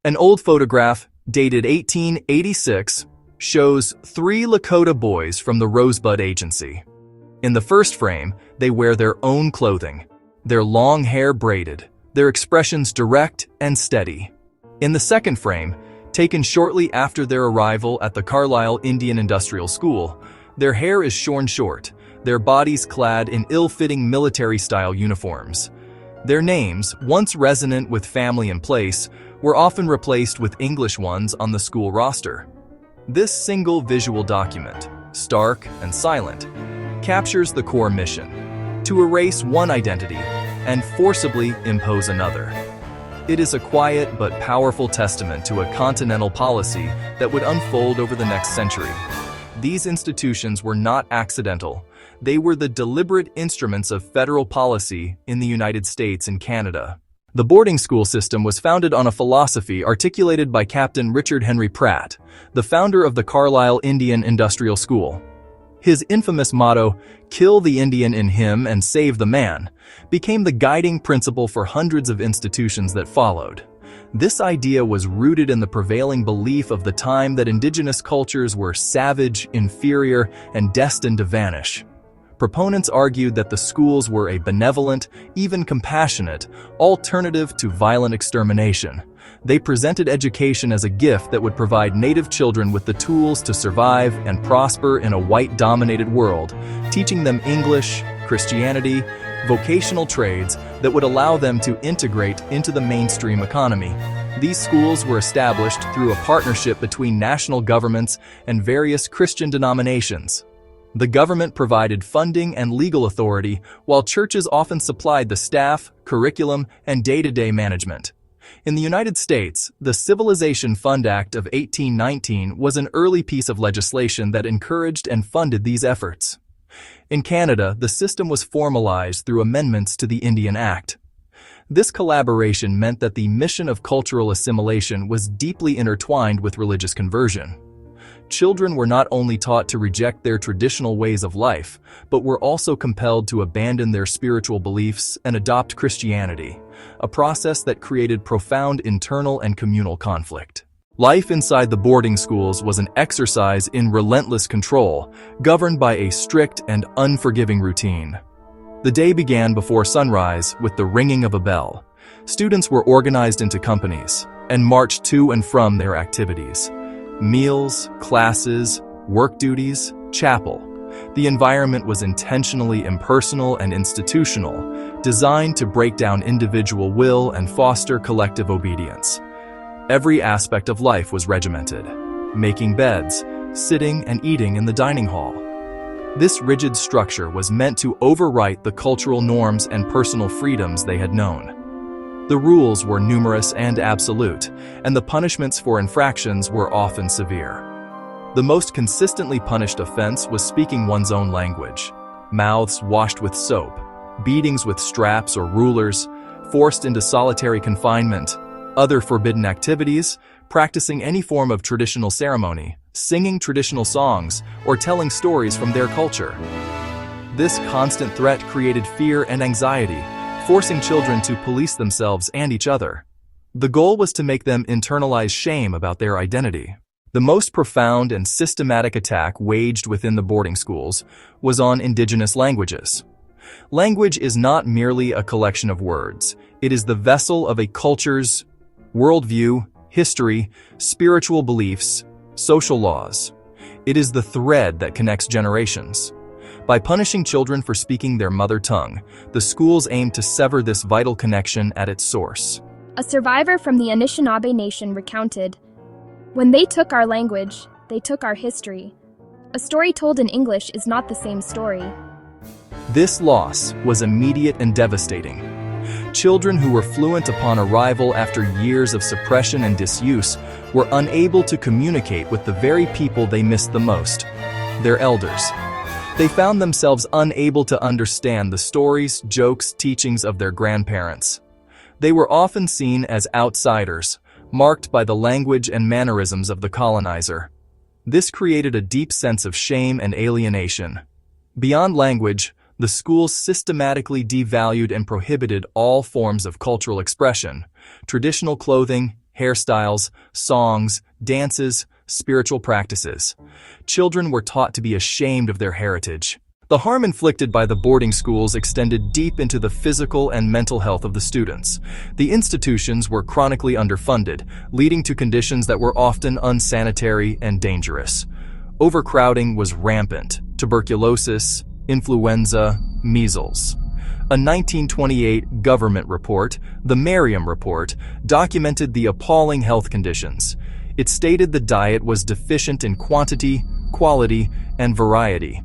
An old photograph, dated 1886, shows 3 Lakota boys from the Rosebud Agency. In the first frame, they wear their own clothing, their long hair braided, their expressions direct and steady. In the second frame, taken shortly after their arrival at the Carlisle Indian Industrial School, their hair is shorn short, their bodies clad in ill-fitting military-style uniforms. Their names, once resonant with family and place, were often replaced with English ones on the school roster. This single visual document, stark and silent, captures the core mission: to erase one identity and forcibly impose another. It is a quiet but powerful testament to a continental policy that would unfold over the next century. These institutions were not accidental. They were the deliberate instruments of federal policy in the United States and Canada. The boarding school system was founded on a philosophy articulated by Captain Richard Henry Pratt, the founder of the Carlisle Indian Industrial School. His infamous motto, "Kill the Indian in him and save the man," became the guiding principle for hundreds of institutions that followed. This idea was rooted in the prevailing belief of the time that indigenous cultures were savage, inferior, and destined to vanish. Proponents argued that the schools were a benevolent, even compassionate, alternative to violent extermination. They presented education as a gift that would provide Native children with the tools to survive and prosper in a white-dominated world, teaching them English, Christianity, vocational trades that would allow them to integrate into the mainstream economy. These schools were established through a partnership between national governments and various Christian denominations. The government provided funding and legal authority, while churches often supplied the staff, curriculum, and day-to-day management. In the United States, the Civilization Fund Act of 1819 was an early piece of legislation that encouraged and funded these efforts. In Canada, the system was formalized through amendments to the Indian Act. This collaboration meant that the mission of cultural assimilation was deeply intertwined with religious conversion. Children were not only taught to reject their traditional ways of life, but were also compelled to abandon their spiritual beliefs and adopt Christianity, a process that created profound internal and communal conflict. Life inside the boarding schools was an exercise in relentless control, governed by a strict and unforgiving routine. The day began before sunrise with the ringing of a bell. Students were organized into companies and marched to and from their activities. Meals, classes, work duties, chapel. The environment was intentionally impersonal and institutional, designed to break down individual will and foster collective obedience. Every aspect of life was regimented: making beds, sitting and eating in the dining hall. This rigid structure was meant to overwrite the cultural norms and personal freedoms they had known. The rules were numerous and absolute, and the punishments for infractions were often severe. The most consistently punished offense was speaking one's own language: mouths washed with soap, beatings with straps or rulers, forced into solitary confinement. Other forbidden activities: practicing any form of traditional ceremony, singing traditional songs, or telling stories from their culture. This constant threat created fear and anxiety, forcing children to police themselves and each other. The goal was to make them internalize shame about their identity. The most profound and systematic attack waged within the boarding schools was on indigenous languages. Language is not merely a collection of words. It is the vessel of a culture's worldview, history, spiritual beliefs, social laws. It is the thread that connects generations. By punishing children for speaking their mother tongue, the schools aim to sever this vital connection at its source. A survivor from the Anishinaabe Nation recounted, "When they took our language, they took our history. A story told in English is not the same story." This loss was immediate and devastating. Children who were fluent upon arrival after years of suppression and disuse were unable to communicate with the very people they missed the most: their elders. They found themselves unable to understand the stories, jokes, teachings of their grandparents. They were often seen as outsiders, marked by the language and mannerisms of the colonizer. This created a deep sense of shame and alienation. Beyond language, the schools systematically devalued and prohibited all forms of cultural expression. Traditional clothing, hairstyles, songs, dances, spiritual practices. Children were taught to be ashamed of their heritage. The harm inflicted by the boarding schools extended deep into the physical and mental health of the students. The institutions were chronically underfunded, leading to conditions that were often unsanitary and dangerous. Overcrowding was rampant: tuberculosis, influenza, measles. A 1928 government report, the Merriam Report, documented the appalling health conditions. It stated the diet was deficient in quantity, quality, and variety.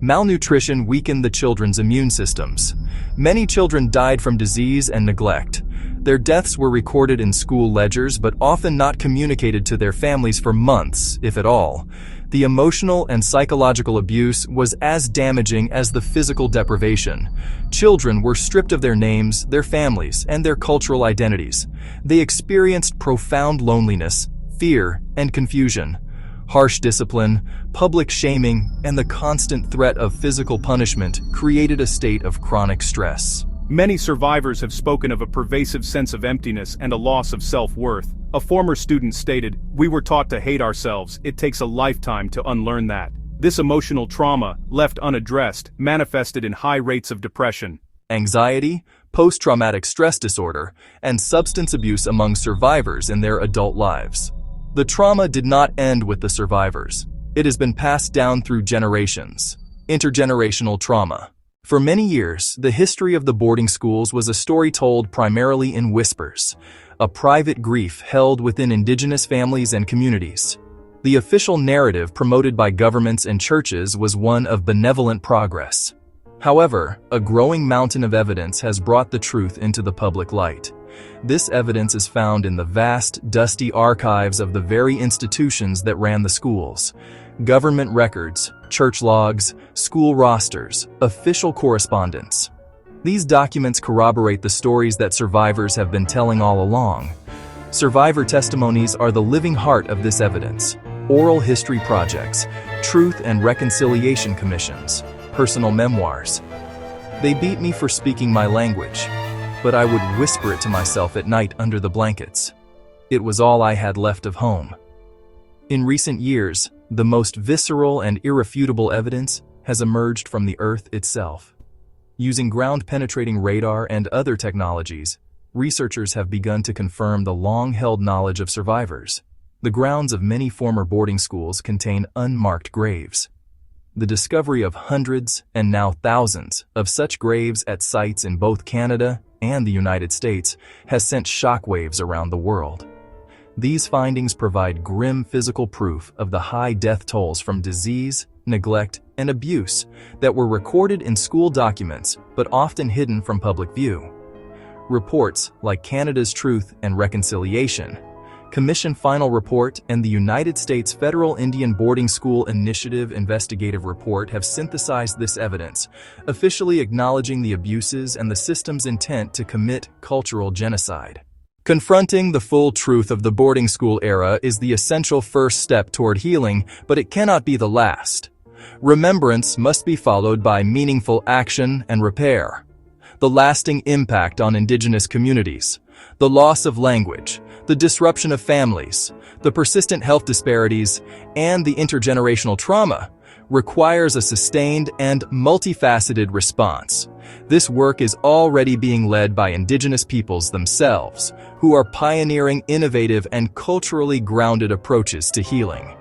Malnutrition weakened the children's immune systems. Many children died from disease and neglect. Their deaths were recorded in school ledgers but often not communicated to their families for months, if at all. The emotional and psychological abuse was as damaging as the physical deprivation. Children were stripped of their names, their families, and their cultural identities. They experienced profound loneliness, fear, and confusion. Harsh discipline, public shaming, and the constant threat of physical punishment created a state of chronic stress. Many survivors have spoken of a pervasive sense of emptiness and a loss of self-worth. A former student stated, "We were taught to hate ourselves. It takes a lifetime to unlearn that." This emotional trauma, left unaddressed, manifested in high rates of depression, Anxiety, post-traumatic stress disorder, and substance abuse among survivors in their adult lives. The trauma did not end with the survivors. It has been passed down through generations. Intergenerational trauma. For many years, the history of the boarding schools was a story told primarily in whispers, a private grief held within indigenous families and communities. The official narrative promoted by governments and churches was one of benevolent progress. However, a growing mountain of evidence has brought the truth into the public light. This evidence is found in the vast, dusty archives of the very institutions that ran the schools. Government records, church logs, school rosters, official correspondence. These documents corroborate the stories that survivors have been telling all along. Survivor testimonies are the living heart of this evidence. Oral history projects, truth and reconciliation commissions, personal memoirs. They beat me for speaking my language, but I would whisper it to myself at night under the blankets. It was all I had left of home. In recent years, the most visceral and irrefutable evidence has emerged from the Earth itself. Using ground-penetrating radar and other technologies, researchers have begun to confirm the long-held knowledge of survivors. The grounds of many former boarding schools contain unmarked graves. The discovery of hundreds, and now thousands, of such graves at sites in both Canada and the United States has sent shockwaves around the world. These findings provide grim physical proof of the high death tolls from disease, neglect, and abuse that were recorded in school documents but often hidden from public view. Reports like Canada's Truth and Reconciliation Commission Final Report and the United States Federal Indian Boarding School Initiative Investigative Report have synthesized this evidence, officially acknowledging the abuses and the system's intent to commit cultural genocide. Confronting the full truth of the boarding school era is the essential first step toward healing, but it cannot be the last. Remembrance must be followed by meaningful action and repair. The lasting impact on Indigenous communities, the loss of language, the disruption of families, the persistent health disparities, and the intergenerational trauma requires a sustained and multifaceted response. This work is already being led by Indigenous peoples themselves, who are pioneering innovative and culturally grounded approaches to healing.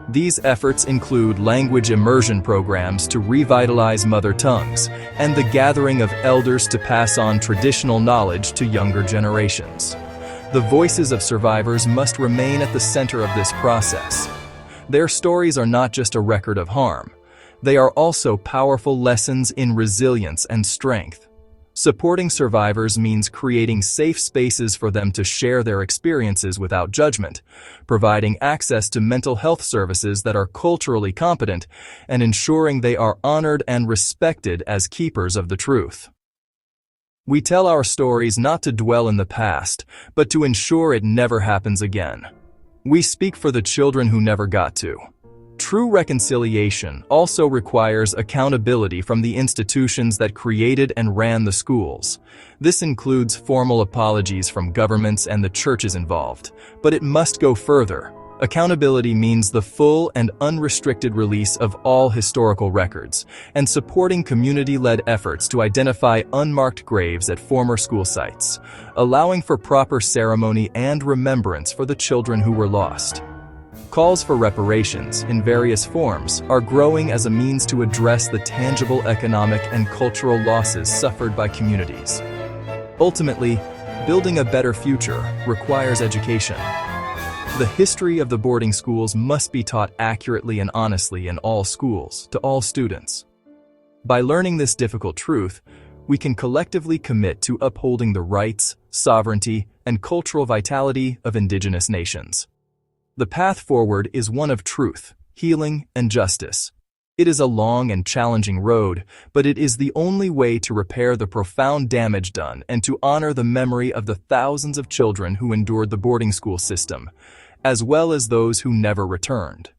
These efforts include language immersion programs to revitalize mother tongues and the gathering of elders to pass on traditional knowledge to younger generations. The voices of survivors must remain at the center of this process. Their stories are not just a record of harm. They are also powerful lessons in resilience and strength. Supporting survivors means creating safe spaces for them to share their experiences without judgment, providing access to mental health services that are culturally competent, and ensuring they are honored and respected as keepers of the truth. We tell our stories not to dwell in the past, but to ensure it never happens again. We speak for the children who never got to. Truth True reconciliation also requires accountability from the institutions that created and ran the schools. This includes formal apologies from governments and the churches involved, but it must go further. Accountability means the full and unrestricted release of all historical records, and supporting community-led efforts to identify unmarked graves at former school sites, allowing for proper ceremony and remembrance for the children who were lost. Calls for reparations in various forms are growing as a means to address the tangible economic and cultural losses suffered by communities. Ultimately, building a better future requires education. The history of the boarding schools must be taught accurately and honestly in all schools, to all students. By learning this difficult truth, we can collectively commit to upholding the rights, sovereignty, and cultural vitality of indigenous nations. The path forward is one of truth, healing, and justice. It is a long and challenging road, but it is the only way to repair the profound damage done and to honor the memory of the thousands of children who endured the boarding school system, as well as those who never returned.